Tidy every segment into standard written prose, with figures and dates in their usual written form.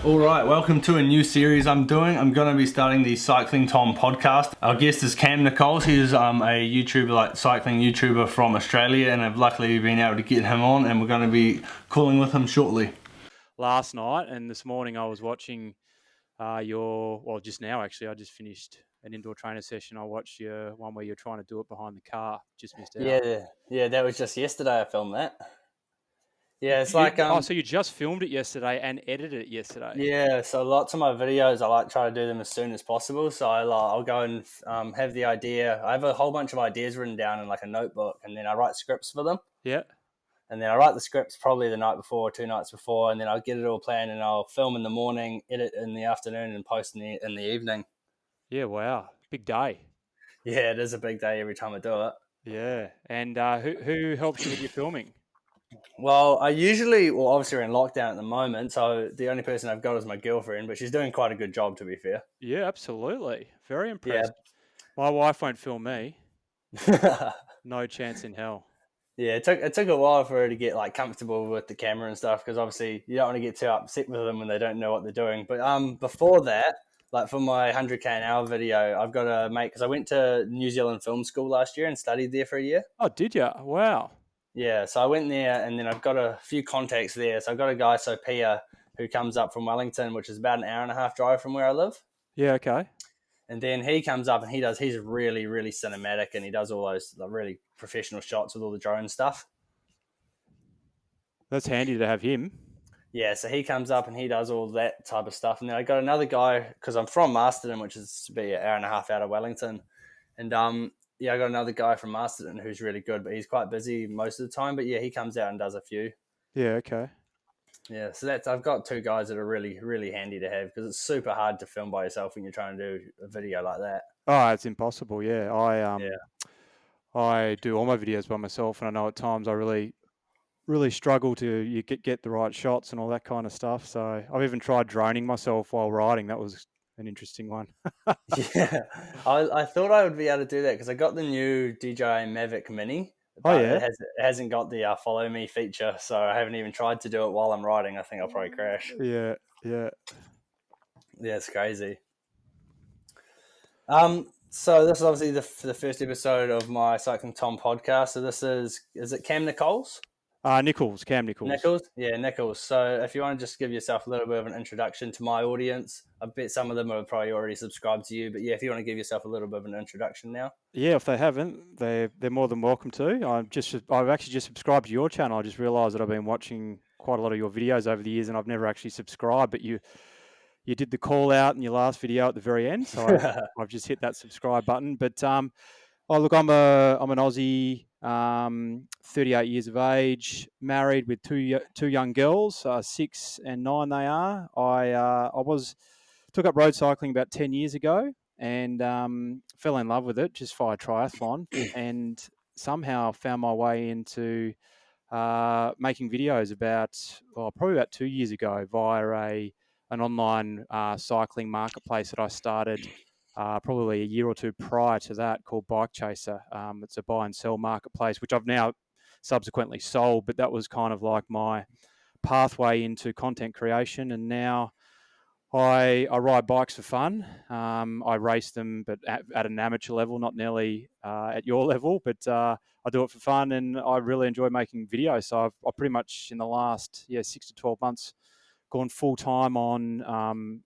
All right, welcome to a new series I'm doing. I'm going to be starting the CyclingTom podcast. Our guest is Cam Nicholls. He's a YouTuber, like cycling YouTuber from Australia, and I've luckily been able to get him on, and we're going to be calling with him shortly. Last night and this morning I was watching just now actually, I just finished an indoor trainer session. I watched your one where you're trying to do it behind the car. Just missed out. Yeah, that was just yesterday I filmed that. Yeah, it's like so you just filmed it yesterday and edited it yesterday. Yeah, so lots of my videos I like try to do them as soon as possible. So I'll go and have the idea. I have a whole bunch of ideas written down in like a notebook, and then I write scripts for them. Yeah. And then I write the scripts probably the night before, 2 nights before, and then I'll get it all planned, and I'll film in the morning, edit in the afternoon, and post in the evening. Yeah, wow. Big day. Yeah, it is a big day every time I do it. Yeah. And who helps you with your filming? Well, obviously we're in lockdown at the moment, so the only person I've got is my girlfriend, but she's doing quite a good job, to be fair. Yeah, absolutely. Very impressed. Yeah. My wife won't film me. No chance in hell. Yeah, it took a while for her to get like comfortable with the camera and stuff, because obviously you don't want to get too upset with them when they don't know what they're doing. But before that, like for my 100k an hour video, I've got to make, because I went to New Zealand Film School last year and studied there for a year. Oh, did you? Wow. Yeah, so I went there, and then I've got a few contacts there. So I've got a guy, Sophia, who comes up from Wellington, which is about an hour and a half drive from where I live. Yeah, okay. And then he comes up and he's really, really cinematic, and he does all those really professional shots with all the drone stuff. That's handy to have him. Yeah, so he comes up and he does all that type of stuff. And then I got another guy, because I'm from Masterton, which is to be an hour and a half out of Wellington. And I got another guy from Masterton who's really good, but he's quite busy most of the time. But yeah, he comes out and does a few. Yeah, okay. Yeah, so I've got 2 guys that are really, really handy to have, because it's super hard to film by yourself when you're trying to do a video like that. Oh, it's impossible. Yeah, I do all my videos by myself, and I know at times I really struggle to get the right shots and all that kind of stuff. So I've even tried droning myself while riding. That was an interesting one. Yeah, I thought I would be able to do that, because I got the new DJI Mavic Mini. But yeah, it hasn't got the follow me feature, so I haven't even tried to do it while I'm riding. I think I'll probably crash. Yeah, it's crazy. So this is obviously the first episode of my CyclingTom podcast. So this is it Cam Nicholls? Nicholls, Cam Nicholls. Nicholls? Yeah, Nicholls. So if you want to just give yourself a little bit of an introduction to my audience, I bet some of them are probably already subscribed to you. But yeah, if you want to give yourself a little bit of an introduction now. Yeah, if they haven't, they're more than welcome to. I've actually just subscribed to your channel. I just realised that I've been watching quite a lot of your videos over the years, and I've never actually subscribed. But you did the call out in your last video at the very end, so I've just hit that subscribe button. But look, I'm an Aussie, 38 years of age, married with two young girls, 6 and 9 they are. I took up road cycling about 10 years ago, and fell in love with it just via triathlon, and somehow found my way into making videos probably about 2 years ago via an online cycling marketplace that I started probably a year or two prior to that, called Bike Chaser. It's a buy and sell marketplace, which I've now subsequently sold, but that was kind of like my pathway into content creation. And now I ride bikes for fun. I race them, but at an amateur level, not nearly at your level, but I do it for fun, and I really enjoy making videos. So I've pretty much in the last 6 to 12 months gone full time on,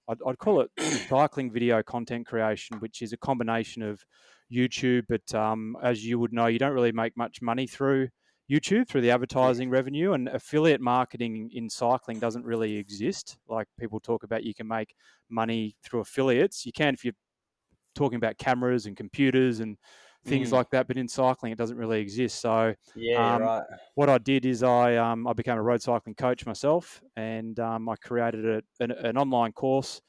I'd call it cycling video content creation, which is a combination of YouTube. But as you would know, you don't really make much money through YouTube, through the advertising revenue, and affiliate marketing in cycling doesn't really exist. Like people talk about, you can make money through affiliates. You can if you're talking about cameras and computers and things like that, but in cycling it doesn't really exist. So right. What I did is I became a road cycling coach myself, and I created an online course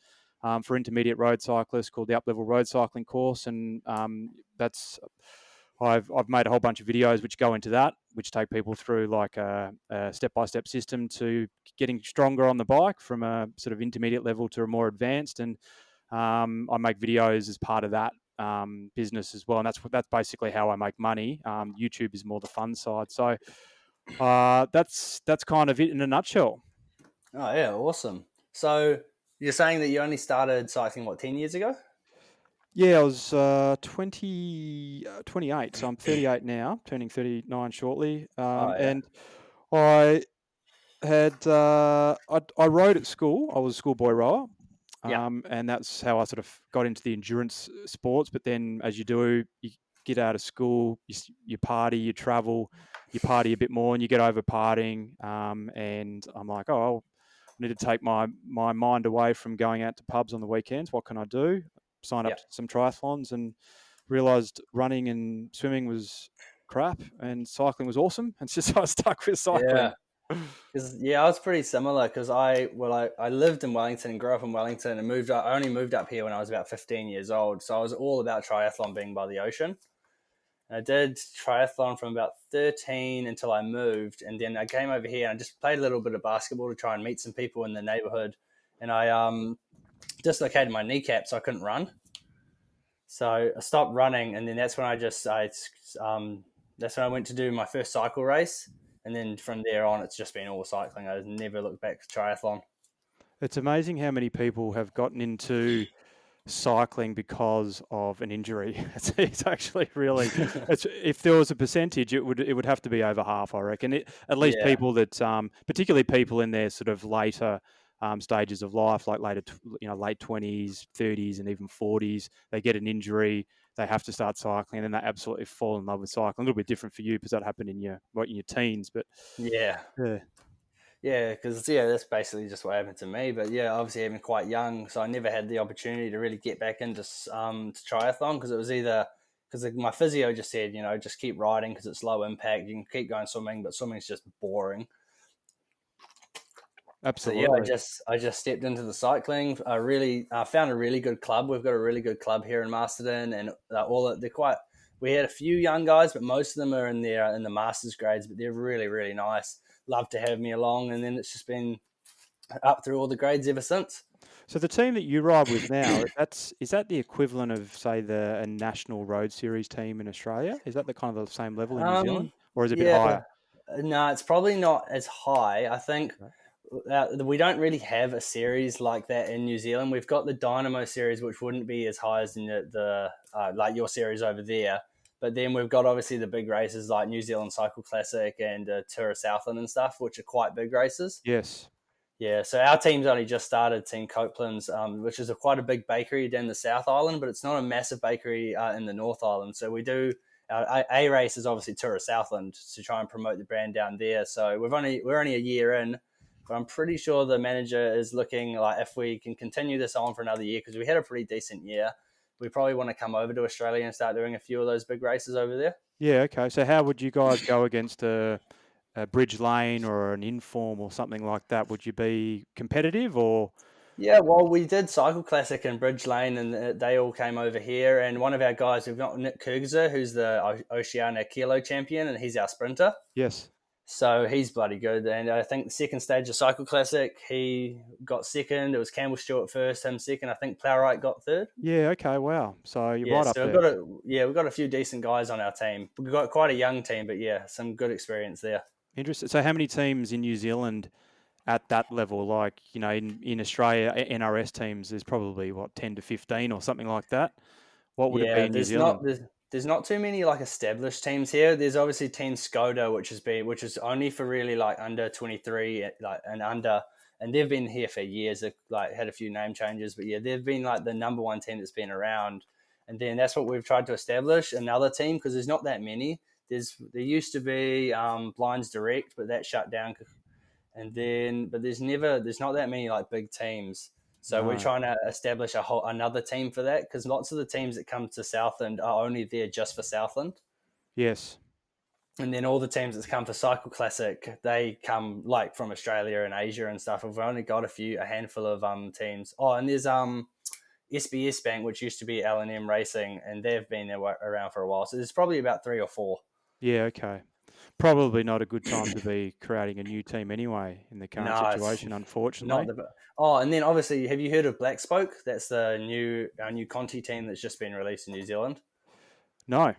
for intermediate road cyclists called the Up Level Road Cycling Course, and I've made a whole bunch of videos which go into that, which take people through like a step-by-step system to getting stronger on the bike from a sort of intermediate level to a more advanced. And I make videos as part of that business as well, and that's basically how I make money. YouTube is more the fun side. So that's kind of it in a nutshell. Oh yeah, awesome. So You're saying that you only started cycling, what, 10 years ago? Yeah, I was 28, so I'm 38 now, turning 39 shortly. Oh, yeah. And I I rode at school. I was a schoolboy rower. Yeah. And that's how I sort of got into the endurance sports. But then, as you do, you get out of school, you party, you travel, you party a bit more, and you get over partying. And I'm like, oh, I need to take my mind away from going out to pubs on the weekends. What can I do? Signed up Yeah. to some triathlons and realised running and swimming was crap, and cycling was awesome. And it's just I was stuck with cycling. Yeah. I was pretty similar because I lived in Wellington and grew up in Wellington and moved up. I only moved up here when I was about 15 years old. So I was all about triathlon being by the ocean. And I did triathlon from about 13 until I moved. And then I came over here and I just played a little bit of basketball to try and meet some people in the neighborhood. And I dislocated my kneecap, so I couldn't run. So I stopped running, and then that's when that's when I went to do my first cycle race, and then from there on, it's just been all cycling. I've never looked back to triathlon. It's amazing how many people have gotten into cycling because of an injury. It's actually really. It's if there was a percentage, it would have to be over half, I reckon. At least Yeah, people that, particularly people in their sort of later stages of life, like late 20s, 30s, and even 40s, they get an injury, they have to start cycling, and then they absolutely fall in love with cycling. A little bit different for you because that happened in your teens, but yeah, yeah. yeah. Because that's basically just what happened to me. But yeah, obviously I'm quite young, so I never had the opportunity to really get back into to triathlon because it was either because my physio just said, just keep riding because it's low impact. You can keep going swimming, but swimming's just boring. So yeah, Absolutely. I just stepped into the cycling. I really found a really good club. We've got a really good club here in Masterton, and they're quite. We had a few young guys, but most of them are in the masters grades. But they're really really nice. Love to have me along, and then it's just been up through all the grades ever since. So the team that you ride with now, is that the equivalent of, say, a national road series team in Australia? Is that the kind of the same level in New Zealand, or is it a bit Yeah, higher? no, it's probably not as high. I think Right. we don't really have a series like that in New Zealand. We've got the Dynamo series, which wouldn't be as high as in the like your series over there. But then we've got obviously the big races like New Zealand Cycle Classic and Tour of Southland and stuff, which are quite big races. Yes. Yeah, so our team's only just started, Team Couplands, which is quite a big bakery down the South Island, but it's not a massive bakery in the North Island. So we do our A race is obviously Tour of Southland to try and promote the brand down there. So we're only a year in, but I'm pretty sure the manager is looking like if we can continue this on for another year because we had a pretty decent year. We probably want to come over to Australia and start doing a few of those big races over there. Yeah. Okay. So how would you guys go against a Bridge Lane or an Inform or something like that? Would you be competitive or? Yeah, well, we did Cycle Classic in Bridge Lane, and they all came over here. And one of our guys, we've got Nick Kurgzer, who's the Oceania Kilo champion, and he's our sprinter. Yes. So he's bloody good. And I think the second stage of Cycle Classic, he got second. It was Campbell Stewart first, him second. I think Plowright got third. Yeah. Okay. Wow. So you're Yeah, right up so there. we've got a few decent guys on our team. We've got quite a young team, but yeah, some good experience there. Interesting. So how many teams in New Zealand at that level? Like, in Australia, NRS teams, there's probably, 10 to 15 or something like that. What would it be Yeah, in New Zealand? there's not too many like established teams here. There's obviously Team Skoda, which is only for really like under 23 like and under, and they've been here for years. They've like had a few name changes, but yeah, they've been like the number one team that's been around. And then that's what we've tried to establish another team because there's not that many. There used to be Blinds Direct, but that shut down. And then but there's not that many like big teams. So we're No. trying to establish another team for that because lots of the teams that come to Southland are only there just for Southland. Yes. And then all the teams that come for Cycle Classic, they come like from Australia and Asia and stuff. We've only got a handful of teams. Oh, and there's SBS Bank, which used to be L&M Racing, and they've been around for a while. So there's probably about 3 or 4. Yeah. Okay. Probably not a good time to be creating a new team anyway in the current No, it's situation, unfortunately. not the. Oh, and then obviously, have you heard of Black Spoke? That's our new Conti team that's just been released in New Zealand. No.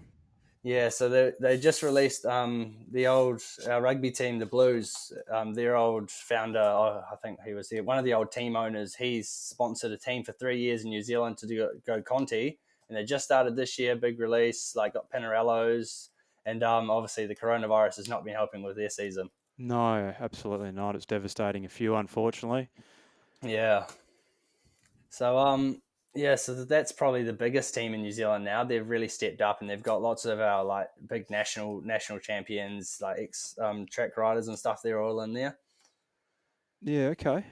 Yeah, so they just released the old rugby team, the Blues. Their old founder, I think he was one of the old team owners. He's sponsored a team for 3 years in New Zealand to go Conti, and they just started this year. Big release, like got Pinarellos, and obviously the coronavirus has not been helping with their season. No, absolutely not. It's devastating a few, unfortunately. Yeah. So yeah, so that's probably the biggest team in New Zealand now. They've really stepped up, and they've got lots of our like big national champions, like ex track riders and stuff. They're all in there. Yeah, okay.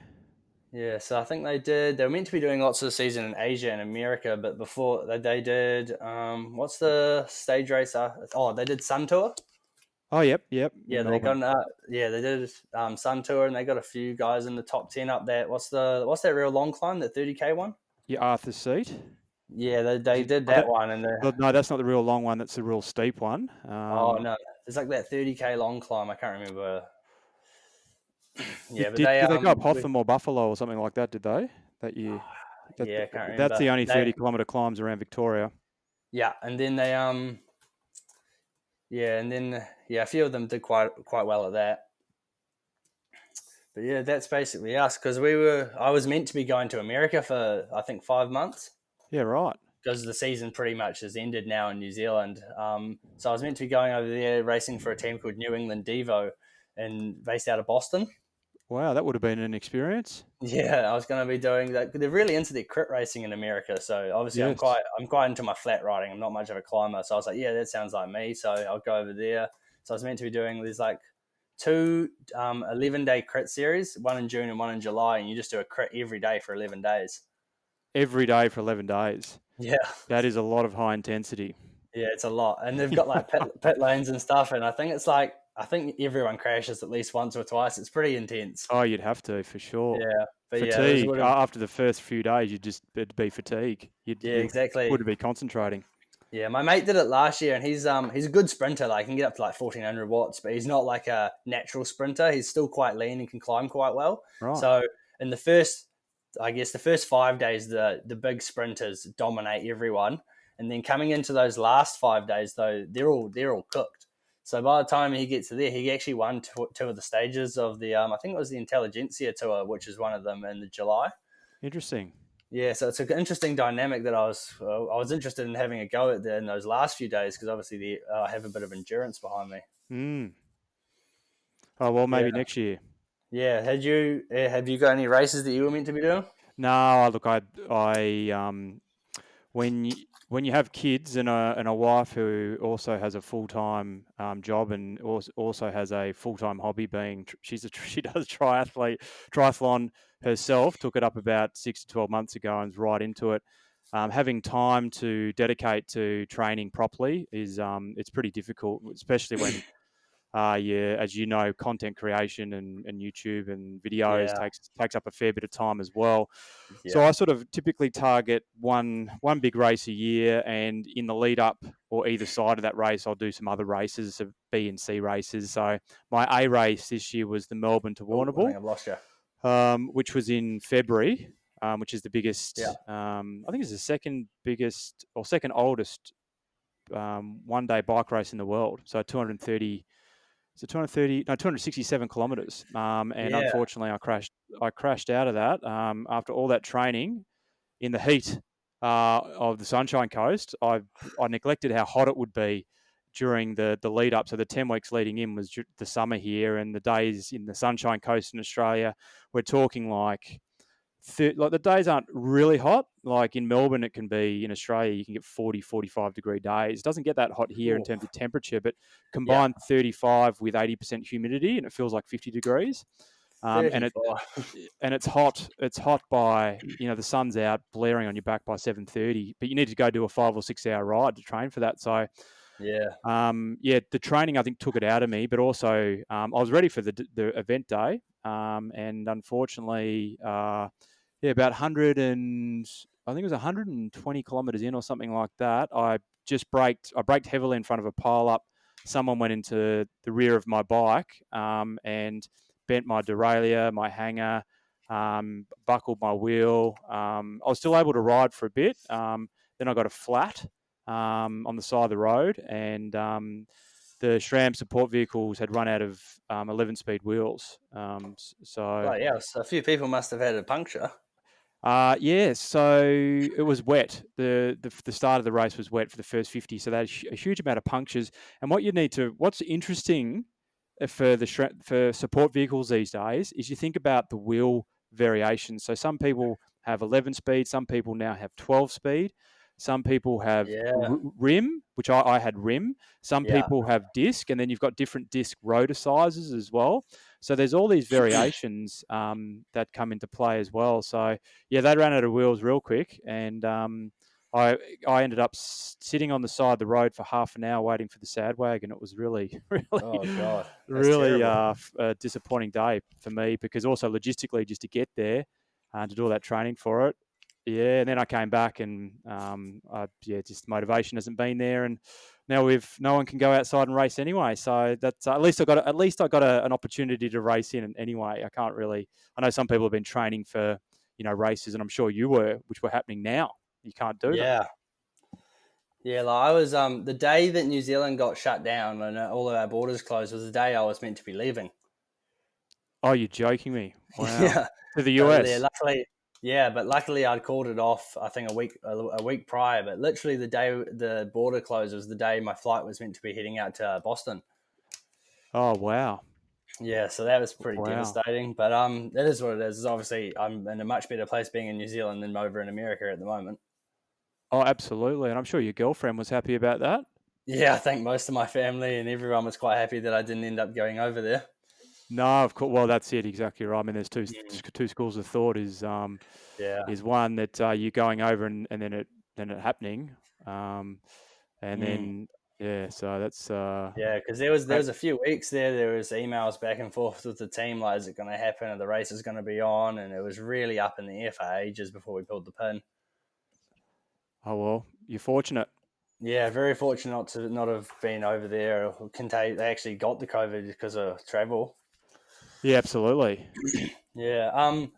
Yeah, so I think they were meant to be doing lots of the season in Asia and America, but before they did what's the stage race? They did Sun Tour. Oh, yep. Yeah, In they Melbourne. got they did Sun Tour, and they got a few guys in the top 10 up there. What's that real long climb, the 30K one? Yeah, Arthur's Seat. Yeah, they did Oh, that one, and no, that's not the real long one. That's the real steep one. oh no, it's like that 30K long climb. I can't remember. Yeah, but Did they go up Hotham or Buffalo or something like that? Did they that year? yeah, I can't remember. That's the only 30-kilometre climbs around Victoria. Yeah, and then they a few of them did quite well at that. But yeah, that's basically us because I was meant to be going to America for I think 5 months. Yeah, right. Because the season pretty much has ended now in New Zealand. So I was meant to be going over there racing for a team called New England Devo, and based out of Boston. Wow, that would have been an experience. Yeah, I was going to be doing that. They're really into their crit racing in America, so obviously Yes. I'm quite into my flat riding. I'm not much of a climber, so I was like, yeah, that sounds like me. So I'll go over there. So I was meant to be doing these like two 11-day crit series, one in June and one in July, and you just do a crit every day for 11 days. Every day for 11 days. Yeah. That is a lot of high intensity. Yeah, it's a lot. And they've got like pit lanes and stuff, and I think everyone crashes at least once or twice. It's pretty intense. Oh, you'd have to, for sure. Yeah. But fatigue. yeah, After the first few days, it'd be fatigue. Exactly. Wouldn't be concentrating. Yeah, my mate did it last year, and he's a good sprinter. Like, he can get up to like 1400 watts, but he's not like a natural sprinter. He's still quite lean and can climb quite well. Right. So in the first 5 days, the big sprinters dominate everyone, and then coming into those last 5 days, though, they're all cooked. So by the time he gets to there, he actually won two of the stages of the I think it was the Intelligentsia Tour, which is one of them in July. Interesting. Yeah, so it's an interesting dynamic that I was interested in having a go at in those last few days because obviously I have a bit of endurance behind me. Oh well, maybe next year. Yeah, have you got any races that you were meant to be doing? No, look, when you have kids and a wife who also has a full-time job and also has a full-time hobby, being she does triathlon herself, took it up about 6 to 12 months ago and is right into it. Having time to dedicate to training properly is it's pretty difficult, especially when as you know, content creation and YouTube and videos takes up a fair bit of time as well. Yeah. So I sort of typically target one big race a year, and in the lead up or either side of that race, I'll do some other races, of B and C races. So my A race this year was the Melbourne to Warrnambool. I think I've lost you. Which was in February, which is the biggest. Yeah. I think it's the second biggest or second oldest one-day bike race in the world. So 267 kilometers. Unfortunately, I crashed out of that after all that training in the heat of the Sunshine Coast. I neglected how hot it would be during the lead up. So the 10 weeks leading in was the summer here, and the days in the Sunshine Coast in Australia, we're talking like the days aren't really hot. Like in Melbourne, it can be, in Australia, you can get 40, 45 degree days. It doesn't get that hot here in terms of temperature, but combine 35 with 80% humidity and it feels like 50 degrees. And it's hot. It's hot by, the sun's out blaring on your back by 7:30, but you need to go do a 5 or 6 hour ride to train for that. So the training I think took it out of me, but also I was ready for the event day. And unfortunately, about 100 and I think it was 120 kilometers in or something like that. I braked heavily in front of a pile up. Someone went into the rear of my bike, and bent my derailleur, my hanger, buckled my wheel. I was still able to ride for a bit. Then I got a flat on the side of the road, and the SRAM support vehicles had run out of 11-speed wheels. Oh yeah, so a few people must have had a puncture. Yeah, so it was wet. The start of the race was wet for the first 50, so they had a huge amount of punctures. And what's interesting for support vehicles these days is you think about the wheel variations. So some people have 11 speed, some people now have 12 speed, some people have Yeah, rim, which I had rim. Some yeah, people have disc, and then you've got different disc rotor sizes as well. So there's all these variations that come into play as well. So yeah, they ran out of wheels real quick, and I ended up sitting on the side of the road for half an hour waiting for the sad wagon. It was really, Oh god, that's really terrible. a disappointing day for me, because also logistically, just to get there to do all that training for it. Yeah, and then I came back, and just motivation hasn't been there, and now no one can go outside and race anyway. So that's at least I got an opportunity to race in anyway. I can't really. I know some people have been training for races, and I'm sure you were, which were happening now. You can't do them. Yeah, yeah. Like I was the day that New Zealand got shut down and all of our borders closed was the day I was meant to be leaving. Oh, you're joking me! Wow, Yeah. to the So yeah, US. luckily I'd called it off. I think a week prior, but literally the day the border closed was the day my flight was meant to be heading out to Boston. Oh wow, Yeah, so that was pretty wow. devastating. But that is what it is. Obviously, I'm in a much better place being in New Zealand than over in America at the moment. Oh, absolutely, and I'm sure your girlfriend was happy about that. Yeah, I think most of my family and everyone was quite happy that I didn't end up going over there. No, of course. Well, that's it. Exactly right. I mean, there's Mm, two schools of thought. yeah. Is one that you going over and then it happening, and Mm. then yeah. So that's Yeah, because there great. was a few weeks there. There was emails back and forth with the team, like, is it going to happen? Are the race is going to be on? And it was really up in the air for ages before we pulled the pin. Oh well, you're fortunate. Yeah, very fortunate not have been over there. They actually got the COVID because of travel. Yeah, absolutely. Yeah.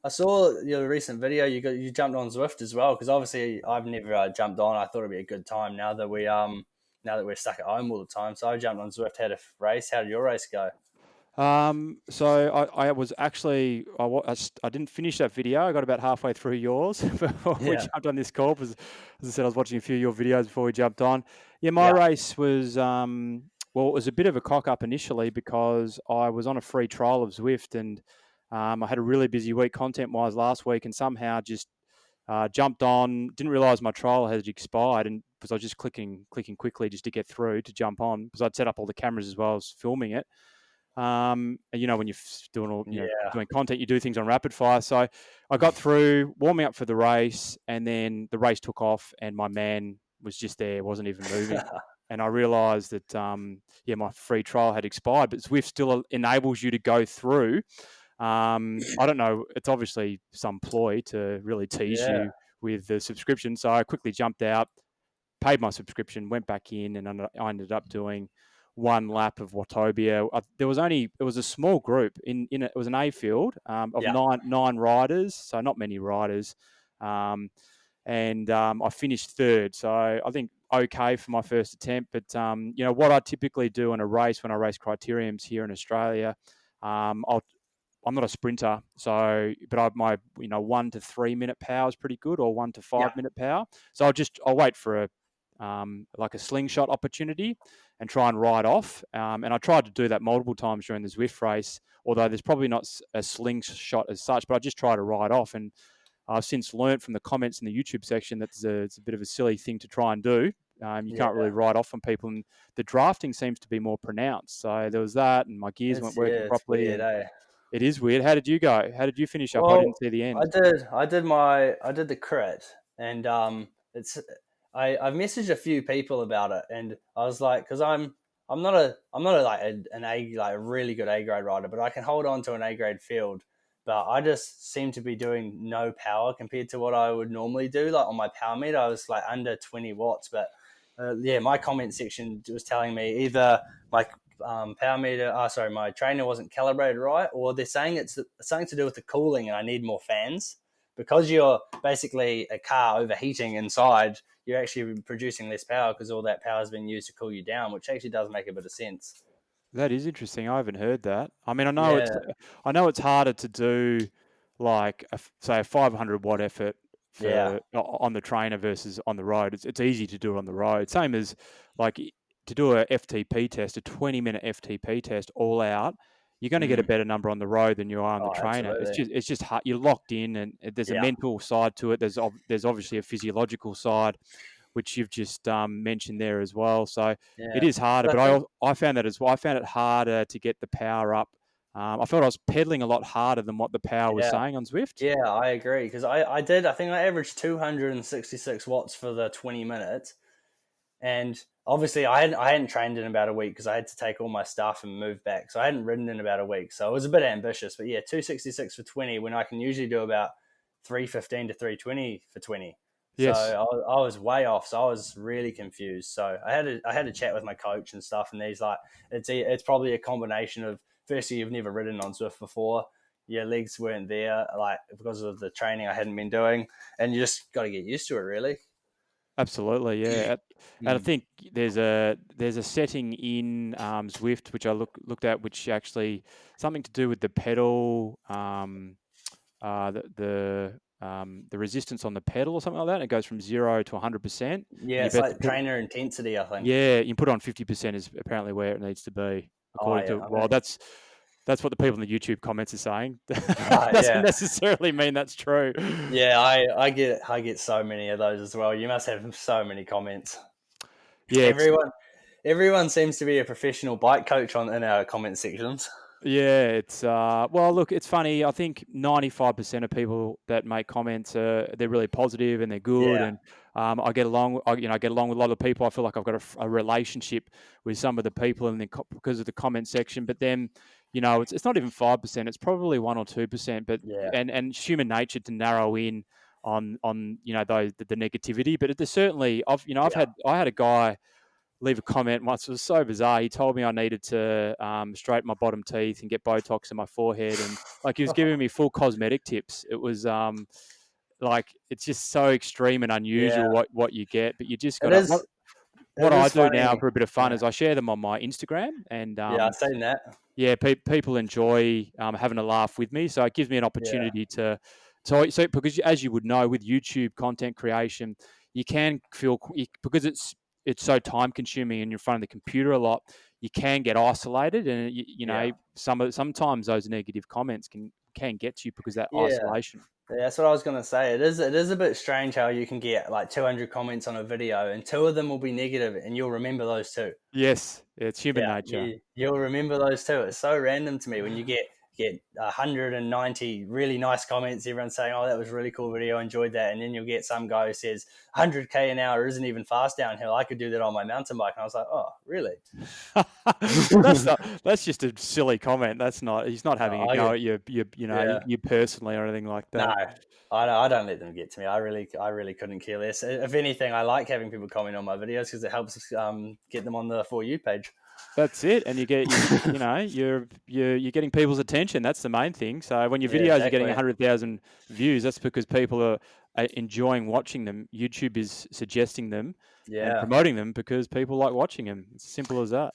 I saw your recent video. You jumped on Zwift as well because obviously I've never jumped on. I thought it'd be a good time now that we're stuck at home all the time. So I jumped on Zwift, had a race. How did your race go? So I was actually I didn't finish that video. I got about halfway through yours before we Yeah. jumped on this call. Because, as I said, I was watching a few of your videos before we jumped on. Yeah, my Yeah. race was well, it was a bit of a cock up initially because I was on a free trial of Zwift, and I had a really busy week content wise last week, and somehow just jumped on. Didn't realize my trial had expired, and because I was just clicking quickly just to get through to jump on, because I'd set up all the cameras as well as filming it. When you're Yeah. doing content, you do things on rapid fire. So I got through warming up for the race, and then the race took off, and my man was just there, wasn't even moving. And I realised that my free trial had expired, but Zwift still enables you to go through. I don't know; it's obviously some ploy to really tease Yeah. you with the subscription. So I quickly jumped out, paid my subscription, went back in, and I ended up doing one lap of Watobia. It was a small group it was an A field of Yeah. nine riders, so not many riders, and I finished third. So I think okay for my first attempt. But what I typically do in a race when I race criteriums here in Australia, I'm not a sprinter, but my 1 to 3 minute power is pretty good, or 1 to 5 minute power. So I'll wait for like a slingshot opportunity and try and ride off. And I tried to do that multiple times during the Zwift race, although there's probably not a slingshot as such, but I just try to ride off. And I've since learnt from the comments in the YouTube section that it's a bit of a silly thing to try and do. You Yeah. can't really ride off on people, and the drafting seems to be more pronounced. So there was that, and my gears weren't working It's properly, weird, and eh? it is weird. How did you go? How did you finish up? I Well, didn't see the I end. did. I did the crit, and it's. I've messaged a few people about it, and I was like, because I'm not a like an A like a really good A grade rider, but I can hold on to an A grade field. But I just seem to be doing no power compared to what I would normally do. Like on my power meter, I was like under 20 watts. But my comment section was telling me either my power meter, my trainer wasn't calibrated right, or they're saying it's something to do with the cooling and I need more fans. Because you're basically a car overheating inside, you're actually producing less power because all that power has been used to cool you down, which actually does make a bit of sense. That is interesting. I haven't heard that. I mean, Yeah, I know it's harder to do like say a 500 watt effort yeah, on the trainer versus on the road. It's easy to do it on the road. Same as like to do a FTP test, a 20-minute FTP test all out. You're going to get a mm. better number on the road than you are on the Oh, trainer. absolutely. It's just hard. You're locked in, and there's a Yeah, mental side to it. There's obviously a physiological side, which you've just mentioned there as well. So it yeah. is harder, But but I think, I found that as well. I found it harder to get the power up. I felt I was pedaling a lot harder than what the power was yeah, saying on Zwift. yeah, I agree because I think I averaged 266 watts for the 20 minutes. And obviously, I hadn't trained in about a week because I had to take all my stuff and move back. So I hadn't ridden in about a week. So it was a bit ambitious. But yeah, 266 for 20 when I can usually do about 315 to 320 for 20. So Yes, I was way off. So I was really confused. So I had a chat with my coach and stuff, and he's like, it's probably a combination of, firstly, you've never ridden on Zwift before. Your legs weren't there, like because of the training I hadn't been doing, and you just got to get used to it, really. absolutely, yeah. And I Mm. think there's a setting in Zwift which I looked at, which actually something to do with the pedal, the resistance on the pedal or something like that. It goes from 0 to 100%, and Yeah, you it's bet to like put trainer intensity, I think. yeah, you put on 50% is apparently where it needs to be, Oh according yeah, to well, that's what the people in the YouTube comments are saying. Doesn't yeah, necessarily mean that's true. yeah. I get so many of those as well. You must have so many comments. Yeah, it's Everyone seems to be a professional bike coach in our comment sections. yeah, it's well, look, it's funny. I think 95% of people that make comments they're really positive and they're good, Yeah, and I get along. I get along with a lot of people. I feel like I've got a relationship with some of the people in because of the comment section. But then, it's not even 5%. It's probably 1 or 2%. But yeah, and human nature to narrow in on the negativity. But there's certainly yeah. I had a guy leave a comment once. It was so bizarre. He told me I needed to straighten my bottom teeth and get Botox in my forehead, and like he was giving me full cosmetic tips. It was like it's just so extreme and unusual Yeah, what you get, but you just got it to is. what It I is do now funny. for a bit of fun Yeah, is I share them on my Instagram, and yeah. I've seen that. yeah, people enjoy having a laugh with me, so it gives me an Yeah, opportunity to. So because as you would know, with YouTube content creation, you can feel because it's so time consuming and you're in front of the computer a lot, you can get isolated, and yeah. sometimes those negative comments can get to you because of that Yeah. isolation. Yeah, that's what I was gonna say. It is a bit strange how you can get like 200 comments on a video, and two of them will be negative, and you'll remember those two. Yes, it's human Yeah, nature. you'll remember those too. It's so random to me when you get 190 really nice comments. Everyone's saying, "Oh, that was a really cool video. Enjoyed that." And then you'll get some guy who says 100k an hour isn't even fast downhill. I could do that on my mountain bike. And I was like, "Oh, really?" That's just a silly comment. That's not. He's not having No, a I go get at yeah. you personally or anything like No, that. I don't let them get to me. I really couldn't care less. If anything, I like having people comment on my videos because it helps get them on the For You page. That's it, and you're getting people's attention. That's the main thing. So when your Yeah, videos are getting exactly. 100,000 views, that's because people are enjoying watching them. YouTube is suggesting them and Yeah. promoting them because people like watching them. It's as simple as that.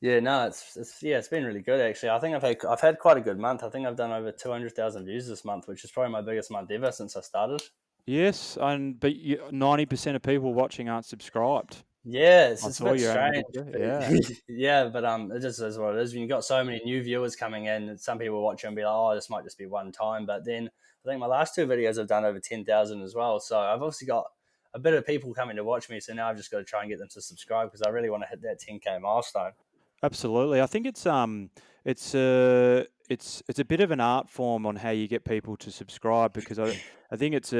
Yeah, no, it's been really good actually. I think I've had quite a good month. I think I've done over 200,000 views this month, which is probably my biggest month ever since I started. Yes, but 90% of people watching aren't subscribed. Yeah, I it's a saw bit your strange. analytics. But Yeah. yeah, but it just is what it is. When you've got so many new viewers coming in, some people watch and be like, "Oh, this might just be one time." But then I think my last two videos have done over 10,000 as well. So I've obviously got a bit of people coming to watch me. So now I've just got to try and get them to subscribe because I really want to hit that 10k milestone. Absolutely. I think it's a bit of an art form on how you get people to subscribe because I think it's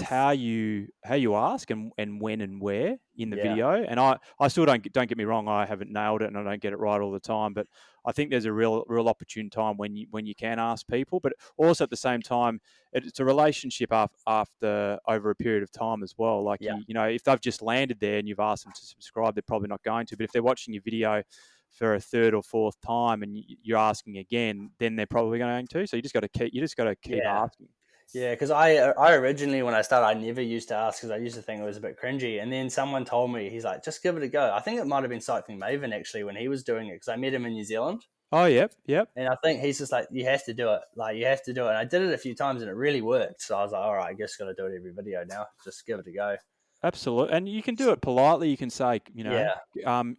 how you ask and when and where in the Yeah, video. And I still don't get me wrong, I haven't nailed it and I don't get it right all the time, but I think there's a real opportune time when you can ask people, but also at the same time it's a relationship after over a period of time as well. Like yeah. if they've just landed there and you've asked them to subscribe, they're probably not going to. But if they're watching your video for a third or fourth time and you're asking again, then they're probably going to. So you just got to keep Yeah, asking. Yeah, because I originally, when I started, I never used to ask because I used to think it was a bit cringy. And then someone told me, he's like, just give it a go. I think it might have been Cycling Maven actually when he was doing it because I met him in New Zealand. Oh, yep. And I think he's just like, you have to do it. Like, you have to do it. And I did it a few times and it really worked. So I was like, all right, I guess got to do it every video now. Just give it a go. Absolutely, and you can do it politely. You can say, Yeah.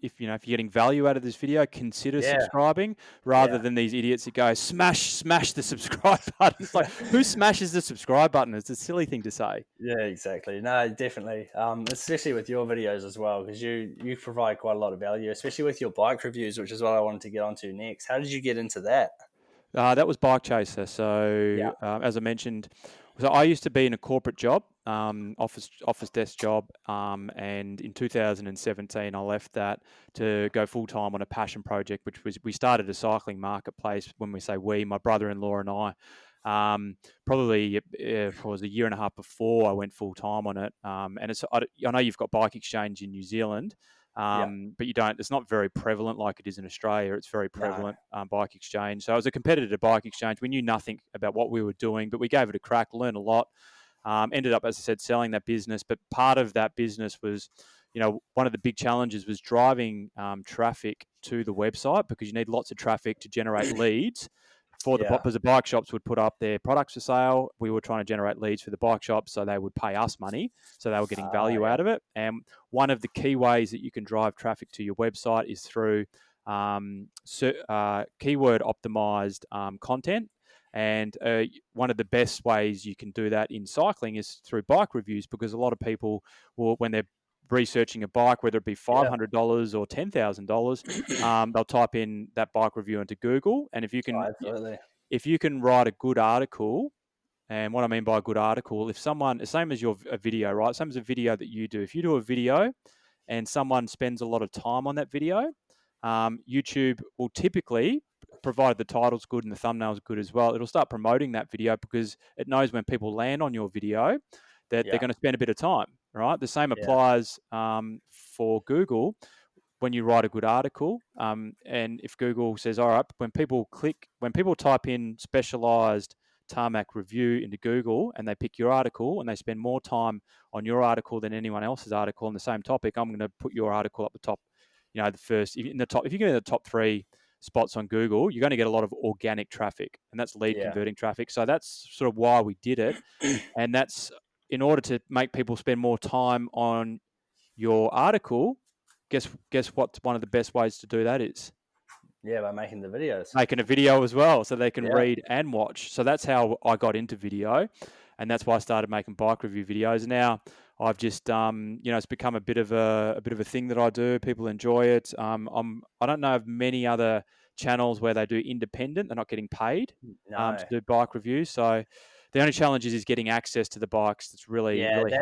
if you're getting value out of this video, consider Yeah. subscribing, rather Yeah. than these idiots that go smash the subscribe button. It's like, who smashes the subscribe button? It's a silly thing to say. Yeah, exactly. No, definitely. Especially with your videos as well, because you provide quite a lot of value, especially with your bike reviews, which is what I wanted to get onto next. How did you get into that? That was Bike Chaser. So, Yeah. as I mentioned, so I used to be in a corporate job, office desk job, and in 2017 I left that to go full time on a passion project, which was we started a cycling marketplace. When we say we, my brother-in-law and I. Probably it was a year and a half before I went full time on it, and I know you've got Bike Exchange in New Zealand. Yeah. But you don't. It's not very prevalent like it is in Australia. It's very No. prevalent, Bike Exchange. So it was a competitor to Bike Exchange. We knew nothing about what we were doing, but we gave it a crack, learned a lot. Ended up, as I said, selling that business. But part of that business was, one of the big challenges was driving traffic to the website, because you need lots of traffic to generate leads. Yeah. Because the bike shops would put up their products for sale. We were trying to generate leads for the bike shops, so they would pay us money, so they were getting value Yeah. out of it. And one of the key ways that you can drive traffic to your website is through keyword optimized content. And one of the best ways you can do that in cycling is through bike reviews, because a lot of people will, when they're researching a bike, whether it be $500 or $10,000, they'll type in that bike review into Google. And Absolutely. if you can write a good article, and what I mean by a good article, if someone, same as a video, right? Same as a video that you do. If you do a video and someone spends a lot of time on that video, YouTube will typically, provided the title's good and the thumbnail's good as well, it'll start promoting that video, because it knows when people land on your video that they're going to spend a bit of time, right? The same applies for Google when you write a good article. And if Google says, all right, when people type in specialized tarmac review into Google and they pick your article and they spend more time on your article than anyone else's article on the same topic, I'm going to put your article up the top, the first in the top. If you get in the top 3 spots on Google, you're going to get a lot of organic traffic, and that's lead converting traffic. So that's sort of why we did it. And that's in order to make people spend more time on your article. Guess what one of the best ways to do that is? Yeah, by making the videos. Making a video as well, so they can read and watch. So that's how I got into video, and that's why I started making bike review videos. Now I've just, it's become a bit of a thing that I do. People enjoy it. I don't know of many other channels where they do independent. They're not getting paid to do bike reviews. So the only challenge is getting access to the bikes. That's really I hard.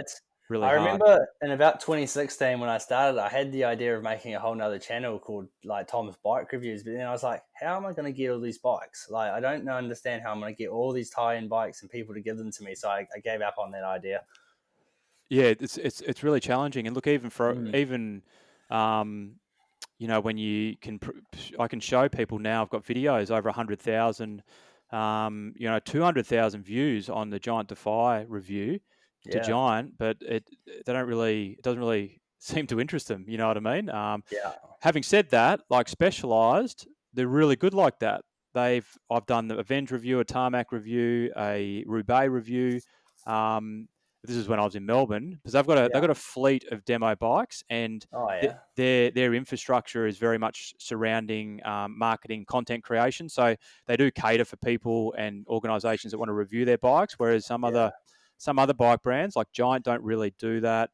remember in about 2016 when I started, I had the idea of making a whole nother channel called like Tom's Bike Reviews, but then I was like, how am I going to get all these bikes? Like, I don't understand how I'm going to get all these tie-in bikes and people to give them to me. So I gave up on that idea. Yeah, it's really challenging. And look, even when you can, I can show people now. I've got videos over 100,000, 200,000 views on the Giant Defy review to Giant, but it doesn't really seem to interest them. You know what I mean? Having said that, like Specialized, they're really good like that. I've done the Avenge review, a Tarmac review, a Roubaix review. This is when I was in Melbourne, because they've got a fleet of demo bikes, and their infrastructure is very much surrounding marketing, content creation. So they do cater for people and organisations that want to review their bikes, whereas some other bike brands like Giant don't really do that.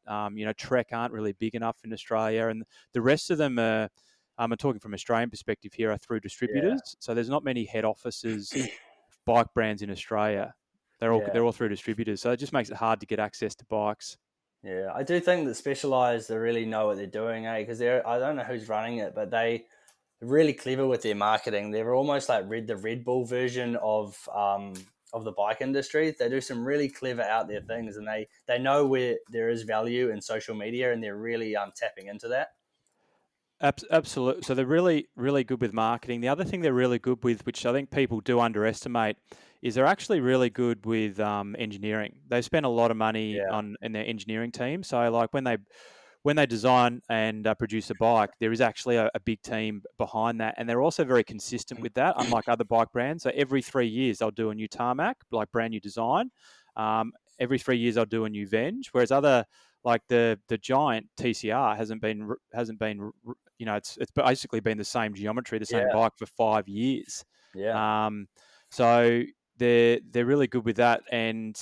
Trek aren't really big enough in Australia, and the rest of them are. I'm talking from Australian perspective here, are through distributors. So there's not many head offices bike brands in Australia. They're all through distributors, so it just makes it hard to get access to bikes. Yeah, I do think that Specialized, they really know what they're doing, because I don't know who's running it, but they're really clever with their marketing. They're almost like the Red Bull version of the bike industry. They do some really clever out there things, and they know where there is value in social media, and they're really tapping into that. Absolutely. So they're really, really good with marketing. The other thing they're really good with, which I think people do underestimate, is they're actually really good with engineering. They spend a lot of money Yeah. in their engineering team. So like when they design and produce a bike, there is actually a big team behind that, and they're also very consistent with that. Unlike other bike brands, so every 3 years they'll do a new tarmac, like brand new design. Every 3 years they'll do a new Venge, whereas other like the giant TCR hasn't been it's basically been the same geometry, the same Yeah. bike for 5 years. Yeah. So they're really good with that, and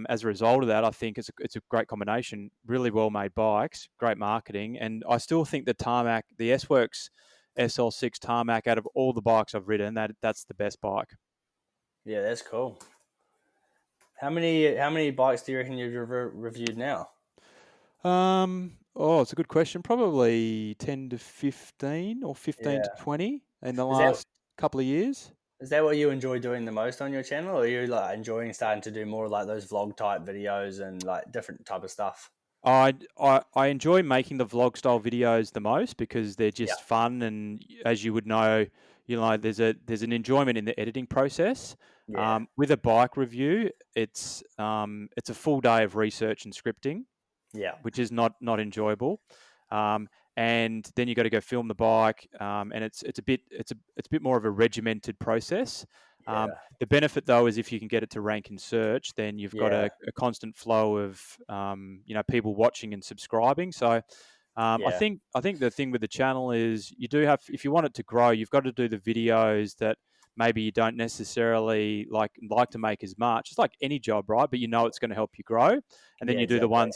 as a result of that, I think it's a great combination. Really well made bikes, great marketing, and I still think the tarmac, the S-Works SL6 tarmac, out of all the bikes I've ridden, that's the best bike. Yeah, that's cool. How many bikes do you reckon you've reviewed now? It's a good question. Probably 10 to 15 or 15 to Yeah. 20 in the Is that last couple of years. is that what you enjoy doing the most on your channel, or are you like enjoying starting to do more like those vlog type videos and like different type of stuff? I enjoy making the vlog style videos the most because they're Yeah. just fun, and as you would know, there's an enjoyment in the editing process. Yeah. With a bike review, it's a full day of research and scripting, Yeah. which is not enjoyable. And then you got to go film the bike, and it's a bit more of a regimented process. Yeah. The benefit though is if you can get it to rank in search, then you've got Yeah. a constant flow of people watching and subscribing. So I Yeah. think the thing with the channel is you do have, if you want it to grow, you've got to do the videos that maybe you don't necessarily like to make as much. It's like any job, right? But it's going to help you grow, and then Yeah. you do the Exactly. ones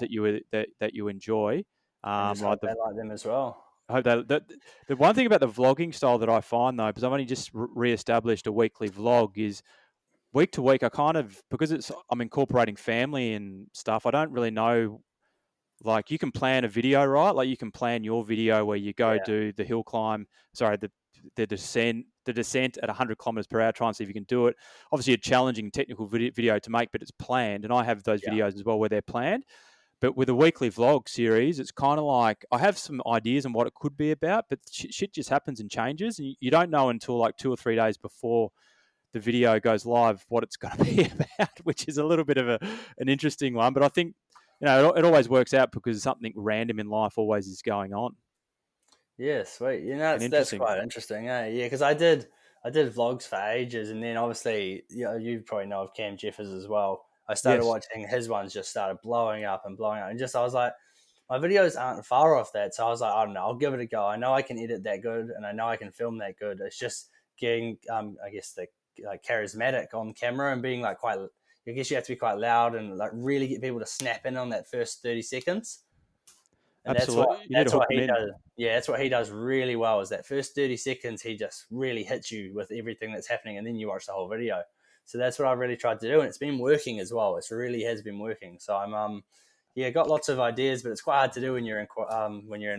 that you enjoy. And just Like hope they like them as well. I hope that the one thing about the vlogging style that I find though, because I've only just re-established a weekly vlog, is week to week I kind of, because I'm incorporating family and stuff. I don't really know. Like you can plan a video, right? Like you can plan your video where you go Yeah. do the hill climb, sorry, the descent at 100 kilometers per hour, try and see if you can do it. Obviously, a challenging technical video to make, but it's planned. And I have those Yeah. videos as well where they're planned. But with a weekly vlog series, it's kind of like I have some ideas on what it could be about, but shit just happens and changes. And you don't know until like 2 or 3 days before the video goes live what it's going to be about, which is a little bit of an interesting one. But I think it always works out because something random in life always is going on. Yeah, sweet. And That's interesting. quite interesting. Yeah, because I did vlogs for ages, and then obviously, you probably know of Cam Jeffers as well. I started Yes. watching his ones, just started blowing up and blowing up, and just I was like, my videos aren't far off that, so I was like, I don't know, I'll give it a go. I know I can edit that good, and I know I can film that good. It's just getting, I guess, the like charismatic on camera and being like quite. I guess you have to be quite loud and like really get people to snap in on that first 30 seconds. And that's what Absolutely. You need to that's hook what them he in. does. Yeah, that's what he does really well. Is that first 30 seconds he just really hits you with everything that's happening, and then you watch the whole video. So that's what I really tried to do, and it's been working as well. It really has been working. So I'm got lots of ideas, but it's quite hard to do when you're in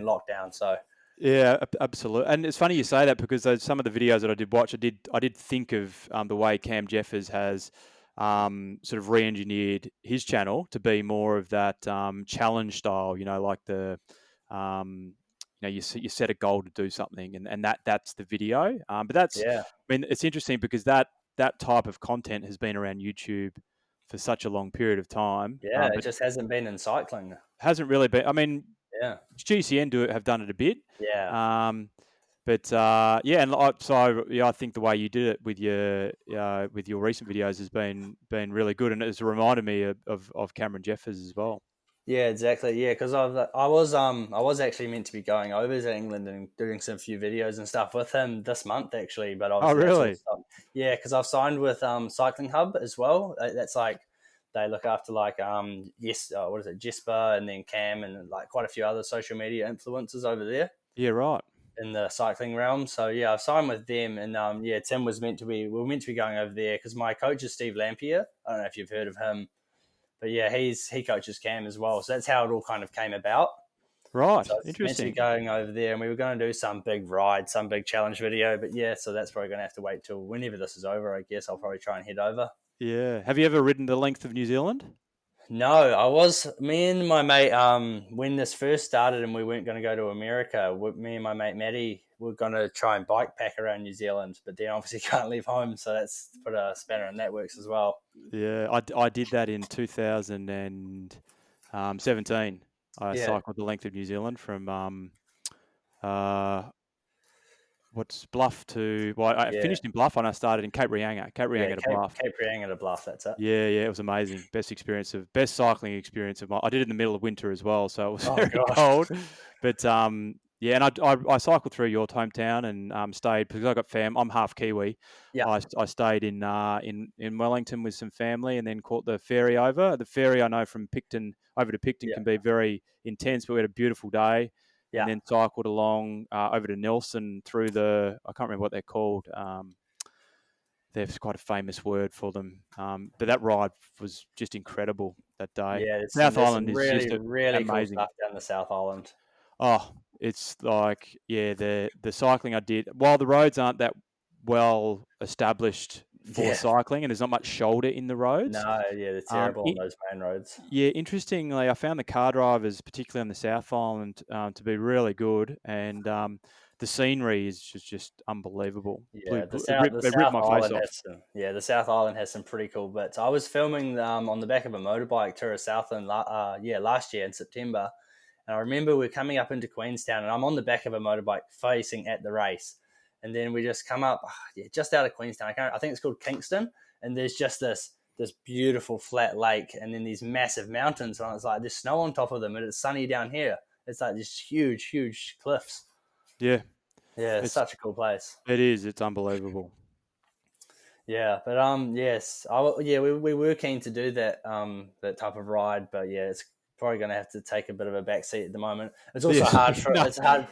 lockdown. So Yeah, absolutely. And it's funny you say that because some of the videos that I did watch, I did think of the way Cam Jeffers has sort of re-engineered his channel to be more of that challenge style. Like the you set a goal to do something, and that's the video. But yeah, it's interesting because that type of content has been around YouTube for such a long period of time, yeah, it but just hasn't been in cycling. hasn't really been. I mean, Yeah, GCN have done it a bit. yeah. Um, but and I think the way you did it with your recent videos has been really good, and it's reminded me of Cameron Jeffers as well. Yeah, exactly. Yeah, because I was actually meant to be going over to England and doing some few videos and stuff with him this month actually, but Oh, obviously that's all really? stopped. Yeah, because I've signed with Cycling Hub as well. That's like they look after like what is it, Jesper and then Cam and like quite a few other social media influencers over there Yeah, right. in the cycling realm. So yeah, I've signed with them, and Tim was meant to be. We were meant to be going over there because my coach is Steve Lampier. I don't know if you've heard of him. But yeah, he coaches Cam as well. So that's how it all kind of came about. Right. So it's meant to be Interesting. going over there, and we were going to do some big ride, some big challenge video. But yeah, so that's probably going to have to wait till whenever this is over, I guess. I'll probably try and head over. Yeah. Have you ever ridden the length of New Zealand? No, me and my mate, when this first started and we weren't going to go to America, me and my mate Maddie, we're going to try and bike pack around New Zealand, but then obviously can't leave home, so that's put a spanner in that works as well. Yeah, I did that in 2017. I cycled the length of New Zealand from what's Bluff to... Well, I finished in Bluff and I started in Cape Reinga to Bluff. Cape Reinga to Bluff, that's it. Yeah, it was amazing. Best cycling experience of my... I did it in the middle of winter as well, so it was very cold. But yeah, and I cycled through your hometown and stayed because I got I'm half Kiwi. Yeah. I stayed in Wellington with some family and then caught the ferry over. The ferry I know from Picton over to Picton can be very intense, but we had a beautiful day. Yeah. And then cycled along over to Nelson through I can't remember what they're called. There's quite a famous word for them. But that ride was just incredible that day. Yeah, South Island is really, just really amazing. cool stuff down the South Island. Oh, it's like, the cycling I did, while the roads aren't that well established for cycling and there's not much shoulder in the roads. No, they're terrible on those main roads. Yeah, interestingly, I found the car drivers, particularly on the South Island, to be really good, and the scenery is just unbelievable. Yeah, the South Island has some pretty cool bits. I was filming on the back of a motorbike tour of Southland last year in September, and I remember we're coming up into Queenstown, and I'm on the back of a motorbike facing at the race. And then we just come up, just out of Queenstown. I think it's called Kingston. And there's just this beautiful flat lake and then these massive mountains. And it's like there's snow on top of them and it's sunny down here. It's like this huge, huge cliffs. Yeah. Yeah, it's such a cool place. It is. It's unbelievable. Yeah, but yes. We were keen to do that type of ride. But yeah, it's probably going to have to take a bit of a backseat at the moment. It's also hard for it's hard.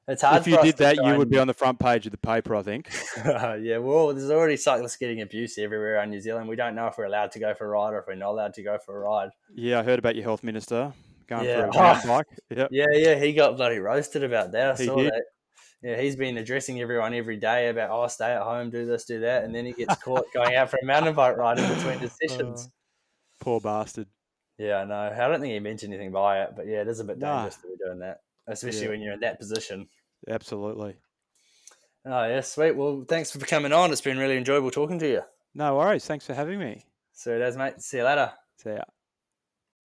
It's hard. If you did that, you would be on the front page of the paper, I think. Yeah, well, there's already cyclists getting abuse everywhere in New Zealand. We don't know if we're allowed to go for a ride or if we're not allowed to go for a ride. Yeah, I heard about your health minister going for a mountain bike. Yep. Yeah, he got bloody roasted about that. I saw that. Yeah, he's been addressing everyone every day about, stay at home, do this, do that, and then he gets caught going out for a mountain bike ride in between his sessions. Poor bastard. Yeah, I know. I don't think he mentioned anything by it, but yeah, it is a bit dangerous to be doing that, especially when you're in that position. Absolutely. Oh, yeah, sweet. Well, thanks for coming on. It's been really enjoyable talking to you. No worries. Thanks for having me. So it is, mate. See you later. See ya.